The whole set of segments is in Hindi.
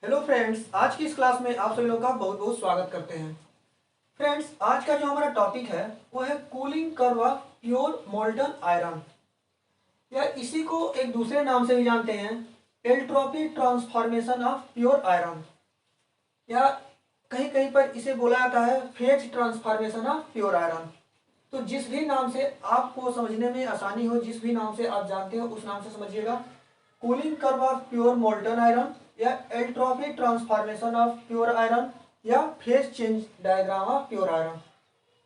हेलो फ्रेंड्स, आज की इस क्लास में आप सभी लोगों का बहुत बहुत स्वागत करते हैं। फ्रेंड्स, आज का जो हमारा टॉपिक है वो है cooling curve of pure molten iron, या इसी को एक दूसरे नाम से भी जानते हैं एल्ट्रोपी ट्रांसफॉर्मेशन ऑफ प्योर आयरन, या कहीं कहीं पर इसे बोला जाता है phase transformation of pure iron. तो जिस भी नाम से आपको समझने में आसानी हो, जिस भी नाम से आप जानते हो उस नाम से समझिएगा। Cooling curve of pure molten iron, या एल्ट्रोपी ट्रांसफॉर्मेशन ऑफ प्योर आयरन, या phase change diagram of pure iron.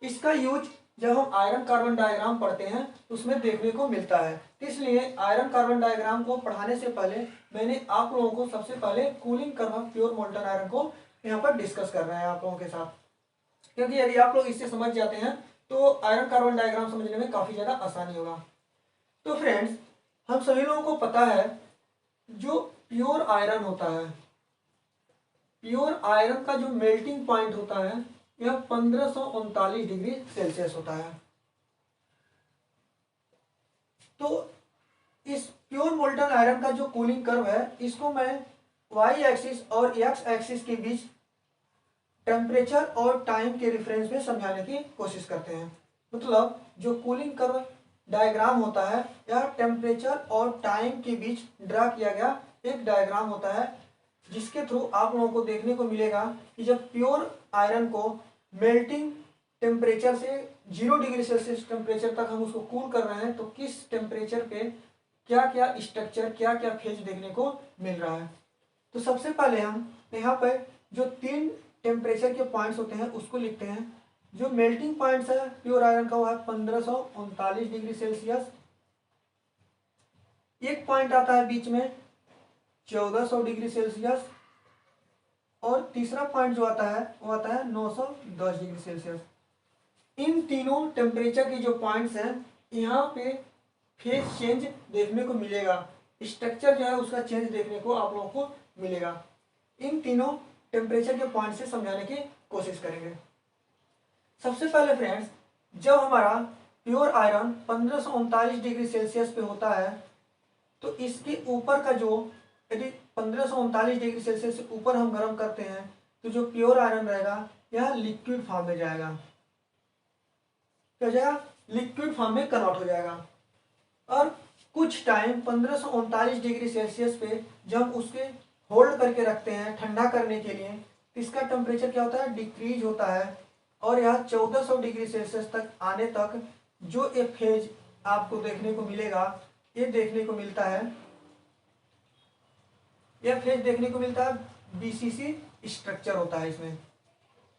इसका यूज जब हम आयरन कार्बन डायग्राम पढ़ते हैं तो उसमें देखने को मिलता है। इसलिए आयरन कार्बन डायग्राम को पढ़ाने से पहले मैंने आप लोगों को सबसे पहले cooling curve of pure molten iron को यहाँ पर डिस्कस करना है आप लोगों के साथ, क्योंकि यदि आप लोग इससे समझ जाते हैं तो आयरन कार्बन डायग्राम समझने में काफ़ी ज़्यादा आसानी होगा। तो फ्रेंड्स, हम सभी लोगों को पता है जो प्योर आयरन होता है, प्योर आयरन का जो मेल्टिंग पॉइंट होता है यह 1539 डिग्री सेल्सियस होता है। तो इस प्योर मोल्टन आयरन का जो कूलिंग कर्व है इसको मैं वाई एक्सिस और एक्स एक्सिस के बीच टेम्परेचर और टाइम के रेफरेंस में समझाने की कोशिश करते हैं। मतलब जो कूलिंग कर्व डायग्राम होता है यह टेम्परेचर और टाइम के बीच ड्रा किया गया एक डायग्राम होता है, जिसके थ्रू आप लोगों को देखने को मिलेगा कि जब प्योर आयरन को मेल्टिंग टेम्परेचर से 0 डिग्री सेल्सियस टेम्परेचर तक हम उसको कूल कर रहे हैं तो किस टेम्परेचर पे क्या क्या स्ट्रक्चर, क्या क्या फेज देखने को मिल रहा है। तो सबसे पहले हम यहाँ पर जो 3 टेम्परेचर के पॉइंट्स होते हैं उसको लिखते हैं। जो मेल्टिंग पॉइंट्स है प्योर आयरन का वो है 1539 डिग्री सेल्सियस। एक पॉइंट आता है बीच में 1400 डिग्री सेल्सियस, और तीसरा पॉइंट जो आता है वो आता है 910 डिग्री सेल्सियस। इन तीनों टेम्परेचर के जो पॉइंट्स हैं यहाँ पे फेज चेंज देखने को मिलेगा, स्ट्रक्चर जो है उसका चेंज देखने को आप लोगों को मिलेगा। इन तीनों टेम्परेचर के पॉइंट से समझाने की कोशिश करेंगे। सबसे पहले फ्रेंड्स, जब हमारा प्योर आयरन 1539 डिग्री सेल्सियस पे होता है तो इसके ऊपर का जो, यदि 1539 डिग्री सेल्सियस से ऊपर हम गर्म करते हैं तो जो प्योर आयरन रहेगा यह लिक्विड फॉर्म में जाएगा। क्या हो जाएगा? लिक्विड फॉर्म में कन्वर्ट हो जाएगा। और कुछ टाइम 1539 डिग्री सेल्सियस पे जब उसके होल्ड करके रखते हैं ठंडा करने के लिए तो इसका टेम्परेचर क्या होता है? डिक्रीज होता है, और यह 1400 डिग्री सेल्सियस तक आने तक जो एक फेज आपको देखने को मिलेगा, ये देखने को मिलता है, यह फेज देखने को मिलता है बीसीसी स्ट्रक्चर होता है। इसमें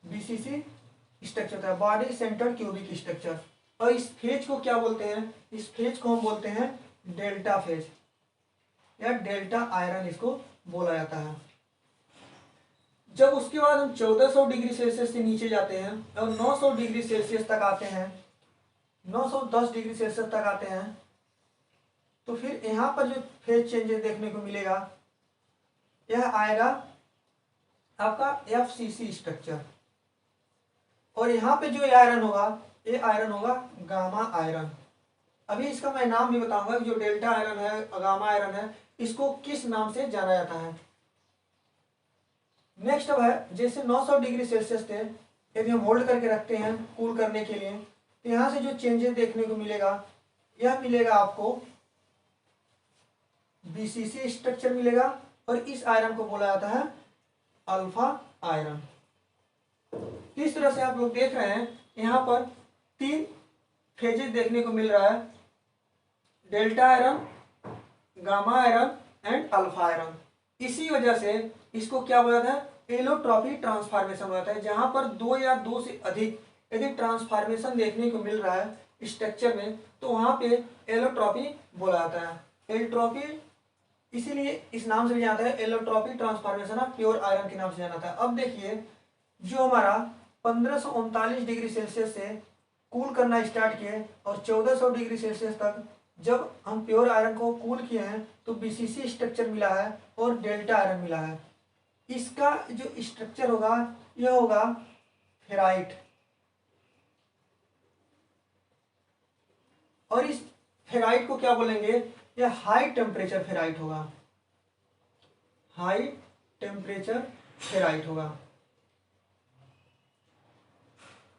बीसीसी स्ट्रक्चर होता है, बॉडी सेंटर्ड क्यूबिक स्ट्रक्चर। और इस फेज को क्या बोलते हैं? इस फेज को हम बोलते हैं डेल्टा फेज, या डेल्टा आयरन इसको बोला जाता है। जब उसके बाद हम 1400 डिग्री सेल्सियस से नीचे जाते हैं और 900 डिग्री सेल्सियस तक आते हैं, 910 डिग्री सेल्सियस तक आते हैं, तो फिर यहाँ पर जो फेज चेंजेस देखने को मिलेगा यह आएगा आपका एफसीसी स्ट्रक्चर। और यहाँ पे जो आयरन होगा ये आयरन होगा गामा आयरन। अभी इसका मैं नाम भी बताऊंगा, जो डेल्टा आयरन है, गामा आयरन है, इसको किस नाम से जाना जाता है। नेक्स्ट अब है, जैसे 900 डिग्री सेल्सियस थे, यदि हम होल्ड करके रखते हैं कूल करने के लिए तो यहाँ से जो चेंजेस देखने को मिलेगा यह मिलेगा आपको बीसीसी स्ट्रक्चर मिलेगा, और इस आयरन को बोला जाता है अल्फा आयरन। इस तरह से आप लोग देख रहे हैं यहाँ पर 3 फेजेस देखने को मिल रहा है, delta iron, gamma iron and alpha iron. इसी वजह से इसको क्या बोला जाता है? एलोट्रॉपी ट्रांसफॉर्मेशन होता है, जहां पर 2 या 2 से अधिक यदि ट्रांसफॉर्मेशन देखने को मिल रहा है स्ट्रक्चर में तो वहां पे एलोट्रॉपी बोला जाता है। एलोट्रॉपी इसीलिए इस नाम से भी जाना है, allotropy transformation of pure iron के नाम से जाना था। अब देखिए, जो हमारा 1539 डिग्री सेल्सियस से कूल करना स्टार्ट किए और 1400 डिग्री सेल्सियस तक जब हम प्योर आयरन को कूल किए हैं तो बीसीसी स्ट्रक्चर मिला है और डेल्टा आयरन मिला है। इसका जो स्ट्रक्चर होगा यह होगा फेराइट, और इस फेराइट को क्या बोलेंगे? यह हाई टेम्परेचर फेराइट होगा, हाई टेम्परेचर फेराइट होगा।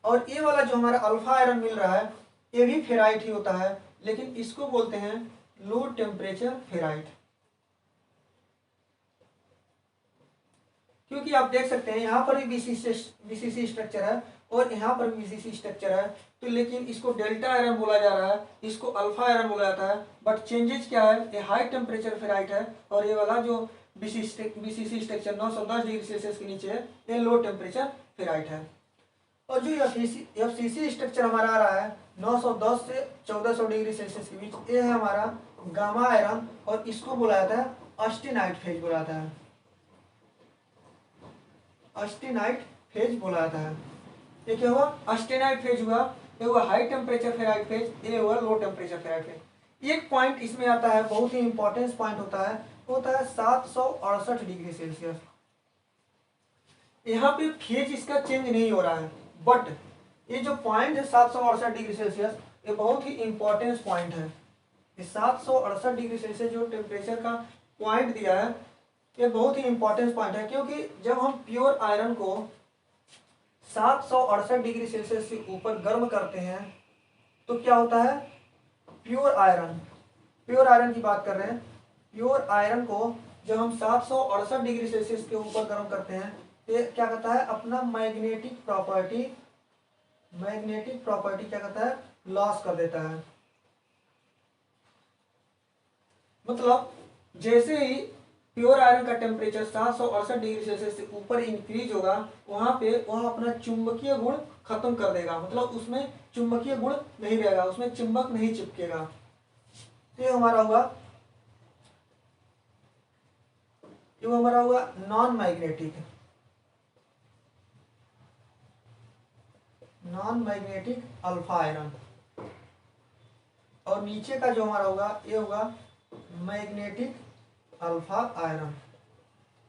और ये वाला जो हमारा अल्फा आयरन मिल रहा है ये भी फेराइट ही होता है, लेकिन इसको बोलते हैं लो टेम्परेचर फेराइट। क्योंकि आप देख सकते हैं यहाँ पर भी बीसीसी स्ट्रक्चर है और यहाँ पर भी बीसीसी स्ट्रक्चर है, तो लेकिन इसको डेल्टा आयरन बोला जा रहा है, इसको अल्फा आयरन बोला जाता है। बट चेंजेस क्या है, ये हाई टेम्परेचर फेराइट है और ये वाला जो बीसीसी स्ट्रक्चर 910 डिग्री सेल्सियस के नीचे है ये लो टेम्परेचर फेराइट है। और जो एफसीसी स्ट्रक्चर हमारा आ रहा है 910 से 1400 डिग्री सेल्सियस के बीच, ये है हमारा गामा आयरन और इसको बोला जाता है ऑस्टेनाइट फेज बोला जाता है। ऑस्टेनाइट फेज बोला जाता है। ये क्या हुआ, ऑस्टेनाइट फेज हुआ, ये हुआ हाई टेम्परेचर फेराइट फेज, ये हुआ लो टेम्परेचर फेराइट फेज। एक पॉइंट इसमें आता है, बहुत ही इंपॉर्टेंट पॉइंट होता है, वो होता है 768 डिग्री सेल्सियस। यहाँ पे फेज इसका चेंज नहीं हो रहा है, बट ये जो पॉइंट है 768 डिग्री सेल्सियस, ये बहुत ही इंपॉर्टेंट पॉइंट है। ये 768 डिग्री सेल्सियस जो टेम्परेचर का पॉइंट दिया है ये बहुत ही इंपॉर्टेंट पॉइंट है, क्योंकि जब हम प्योर आयरन को 768 डिग्री सेल्सियस से ऊपर गर्म करते हैं तो क्या होता है, प्योर आयरन की बात कर रहे हैं। प्योर आयरन को जब हम 768 डिग्री सेल्सियस के ऊपर गर्म करते हैं तो क्या कहता है, अपना मैग्नेटिक प्रॉपर्टी क्या कहता है, लॉस कर देता है। मतलब जैसे ही प्योर आयरन का टेम्परेचर 768 डिग्री सेल्सियस से ऊपर इंक्रीज होगा वहां पे वह अपना चुंबकीय गुण खत्म कर देगा, मतलब उसमें चुंबकीय गुण नहीं रहेगा, उसमें चुंबक नहीं चिपकेगा। तो ये हमारा हुआ नॉन मैग्नेटिक अल्फा आयरन। और नीचे का जो हमारा होगा ये होगा मैग्नेटिक अल्फा आयरन।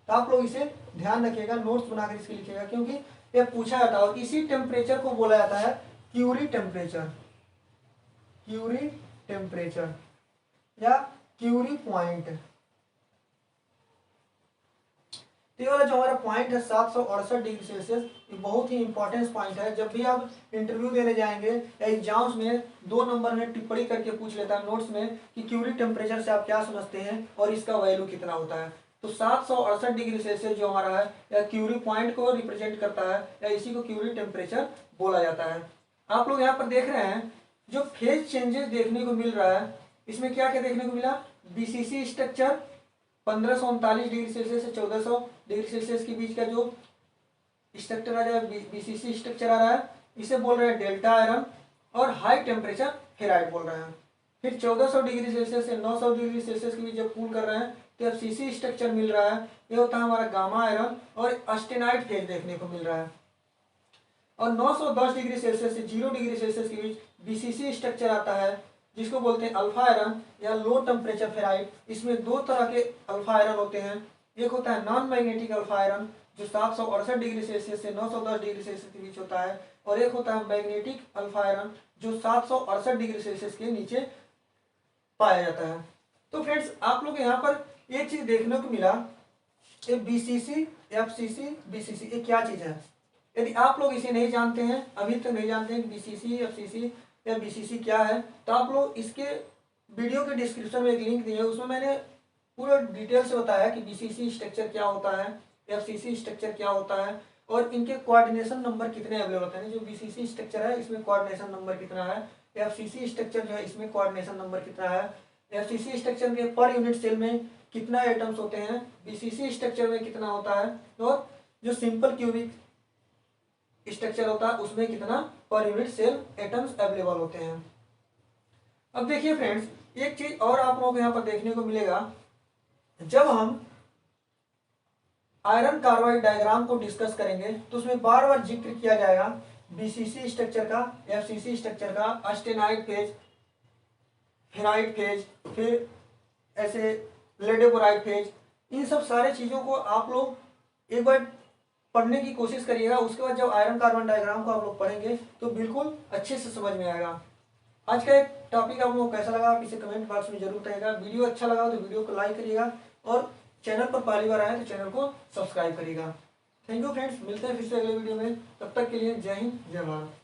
तो आप लोग इसे ध्यान रखिएगा, नोट्स बनाकर इसके लिखिएगा, क्योंकि ये पूछा जाता है। और इसी टेम्परेचर को बोला जाता है क्यूरी टेम्परेचर या क्यूरी पॉइंट। तो ये वाला जो हमारा पॉइंट है 768 डिग्री सेल्सियस, ये बहुत ही इंपॉर्टेंट पॉइंट है। जब भी आप इंटरव्यू देने जाएंगे या एग्जाम्स में 2 नंबर में टिप्पणी करके पूछ लेता है नोट्स में कि क्यूरी टेम्परेचर से आप क्या समझते हैं और इसका वैल्यू कितना होता है। तो 768 डिग्री सेल्सियस जो हमारा है या क्यूरी पॉइंट को रिप्रेजेंट करता है या इसी को क्यूरी टेम्परेचर बोला जाता है। आप लोग यहाँ पर देख रहे हैं जो फेज चेंजेस देखने को मिल रहा है, इसमें क्या क्या देखने को मिला, बीसीसी स्ट्रक्चर 1539 डिग्री सेल्सियस से 1400 डिग्री सेल्सियस के बीच का जो स्ट्रक्चर आ रहा है, बीसीसी स्ट्रक्चर आ रहा है, इसे बोल रहे हैं डेल्टा आयरन। और हाई टेम्परेचर फेराइट बोल रहे हैं। फिर 1400 डिग्री सेल्सियस से 900 डिग्री सेल्सियस के बीच जब कूल कर रहे हैं तो एफसीसी स्ट्रक्चर मिल रहा है, ये होता है हमारा गामा आयरन। और ऑस्टेनाइट फेज देखने को मिल रहा है। और 910 डिग्री सेल्सियस से 0 डिग्री सेल्सियस के बीच बीसीसी स्ट्रक्चर आता है, जिसको बोलते हैं अल्फा आयरन या लो टेम्परेचर फेराइट। इसमें 2 तरह के अल्फा आयरन होते हैं, एक होता है नॉन मैग्नेटिक अल्फा आयरन जो 768 डिग्री सेल्सियस से 910 डिग्री सेल्सियस के बीच होता है, और एक होता है मैग्नेटिक अल्फा आयरन जो 768 डिग्री सेल्सियस के नीचे पाया जाता है। तो फ्रेंड्स आप लोग यहाँ पर एक चीज देखने को मिला, ये बीसीसी, एफसीसी, बीसीसी ये क्या चीज है। यदि आप लोग इसे नहीं जानते हैं, अभी तक नहीं जानते हैं बीसीसी, एफसीसी या बीसीसी क्या है, तो आप लोग इसके वीडियो के डिस्क्रिप्शन में एक लिंक दिया है, उसमें मैंने पूरा डिटेल से बताया कि बीसीसी स्ट्रक्चर क्या होता है, एफसीसी स्ट्रक्चर क्या होता है और इनके कोऑर्डिनेशन नंबर कितने अवेलेबल होते हैं। जो बीसीसी स्ट्रक्चर है इसमें कोऑर्डिनेशन नंबर कितना है, एफसीसी स्ट्रक्चर जो है इसमें कोऑर्डिनेशन नंबर कितना है, एफसीसी स्ट्रक्चर के पर यूनिट सेल में कितना एटम्स होते हैं, बीसीसी स्ट्रक्चर में कितना होता है, और जो सिंपल क्यूबिक स्ट्रक्चर होता है उसमें कितना per unit cell atoms available होते हैं। अब देखिए फ्रेंड्स एक चीज और आप लोगों को यहाँ पर देखने को मिलेगा, जब हम आयरन कार्बाइड डायग्राम को डिस्कस करेंगे तो उसमें बार बार जिक्र किया जाएगा बीसीसी स्ट्रक्चर का, एफसीसी स्ट्रक्चर का, ऑस्टेनाइट फेज, फेराइट फेज, फिर ऐसे लेडेबोराइट फेज। इन सब सारे चीजों को आप लोग एक बार पढ़ने की कोशिश करिएगा, उसके बाद जब आयरन कार्बन डायग्राम को आप लोग पढ़ेंगे तो बिल्कुल अच्छे से समझ में आएगा। आज का एक टॉपिक आप लोगों को कैसा लगा आप इसे कमेंट बॉक्स में जरूर बताइएगा। वीडियो अच्छा लगा तो वीडियो को लाइक करिएगा और चैनल पर पहली बार आए तो चैनल को सब्सक्राइब करिएगा। थैंक यू फ्रेंड्स, मिलते हैं फिर से अगले वीडियो में। तब तक के लिए जय हिंद, जय भारत।